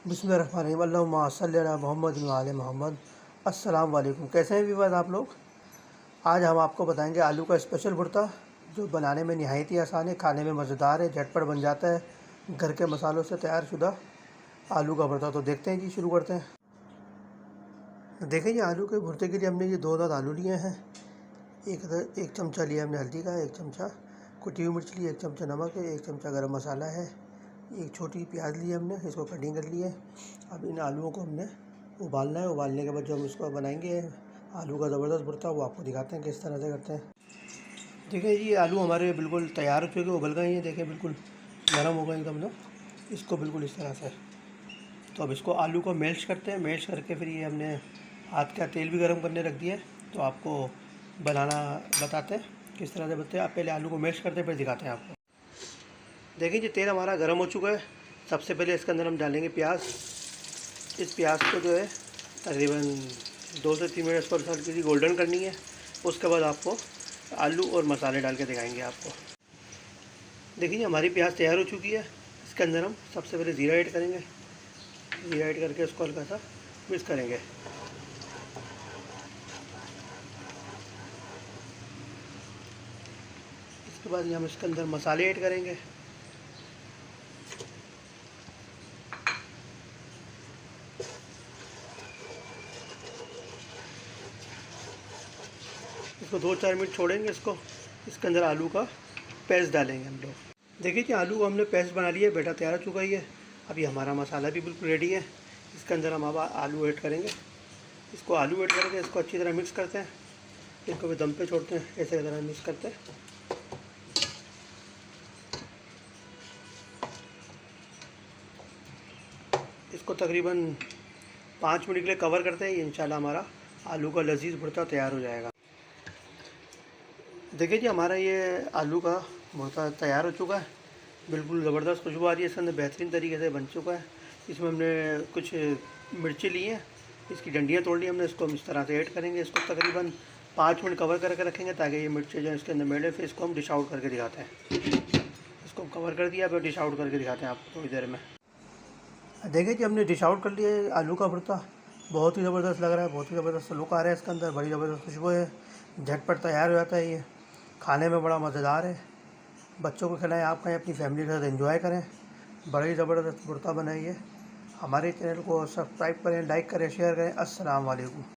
बिस्मिल्लाहिर्रहमानिर्रहीम अल्लाहुम्मा सल्लि अला मुहम्मद व आले मोहम्मद। अस्सलाम वालेकुम। कैसे हैं व्यूअर्स आप लोग। आज हम आपको बताएंगे आलू का स्पेशल भुर्ता, जो बनाने में नहायत ही आसान है, खाने में मज़ेदार है, झटपट बन जाता है, घर के मसालों से तैयार शुदा आलू का भुर्ता। तो देखते हैं जी, शुरू करते हैं। देखें, ये आलू के भुर्ते के लिए हमने ये दो दाद आलू लिए हैं। एक चमचा लिया हमने हल्दी का, एक चमचा कुटी हुई मिर्च ली, एक चमचा नमक है, एक चमचा गरम मसाला है, एक छोटी प्याज ली हमने, इसको कटिंग कर लिए। अब इन आलूओं को हमने उबालना है। उबालने के बाद जो हम इसको बनाएंगे आलू का ज़बरदस्त भुर्ता, वो आपको दिखाते हैं किस तरह से करते हैं। देखिए जी, आलू हमारे बिल्कुल तैयार हो चुके, उबल गए हैं। देखिए बिल्कुल नरम हो गए एकदम ना, इसको बिल्कुल इस तरह से। तो अब इसको आलू को मैश करते हैं। मैश करके फिर ये हमने हाथ का तेल भी गर्म करने रख दिया है। तो आपको बनाना बताते हैं किस तरह से बनते हैं। आप पहले आलू को मैश करते हैं, फिर दिखाते हैं आपको। देखिए जी, तेल हमारा गर्म हो चुका है। सबसे पहले इसके अंदर हम डालेंगे प्याज। इस प्याज को जो है तकरीबन 2 से 3 मिनट पर हल्की सी गोल्डन करनी है। उसके बाद आपको आलू और मसाले डाल के दिखाएंगे आपको। देखिए हमारी प्याज तैयार हो चुकी है। इसके अंदर हम सबसे पहले ज़ीरा ऐड करेंगे। ज़ीरा ऐड करके इसको हल्का सा मिक्स करेंगे। इसके बाद हम इसके अंदर मसाले ऐड करेंगे। इसको 2-4 मिनट छोड़ेंगे इसको। इसके अंदर आलू का पेस्ट डालेंगे हम लोग। देखिए कि आलू को हमने पेस्ट बना लिया है, बेटा तैयार हो चुका ही है। अभी हमारा मसाला भी बिल्कुल रेडी है। इसके अंदर हम अब आलू ऐड करेंगे। इसको आलू ऐड करके इसको अच्छी तरह मिक्स करते हैं। इसको भी दम पे छोड़ते हैं, ऐसे तरह मिक्स करते हैं। इसको तकरीबन 5 मिनट के लिए कवर करते हैं। इंशाल्लाह हमारा आलू का लजीज भुर्ता तैयार हो जाएगा। देखिए जी, हमारा ये आलू का भुर्ता तैयार हो चुका है। बिल्कुल ज़बरदस्त खुशबू आ रही है, इसके अंदर बेहतरीन तरीके से बन चुका है। इसमें हमने कुछ मिर्ची ली हैं, इसकी डंडियाँ तोड़ ली हमने। इसको हम इस तरह से ऐड करेंगे। इसको तकरीबन 5 मिनट कवर करके रखेंगे ताकि ये मिर्ची जो इसके अंदर मेले। फिर इसको हम डिश आउट करके दिखाते हैं। इसको कवर कर दिया, फिर डिश आउट करके दिखाते हैं आपको थोड़ी देर में। देखिए कि हमने डिश आउट कर लिया है आलू का भुर्ता। बहुत ही ज़बरदस्त लग रहा है, बहुत ही ज़बरदस्त लुक आ रहा है इसके अंदर, बड़ी ज़बरदस्त खुशबू है, झटपट तैयार हो जाता है। ये खाने में बड़ा मज़ेदार है। बच्चों को खिलाएं, आप खाएं, अपनी फैमिली के साथ एंजॉय करें। बड़ा ही ज़बरदस्त भुर्ता बनाइए। हमारे चैनल को सब्सक्राइब करें, लाइक करें, शेयर करें। अस्सलाम वालेकुम।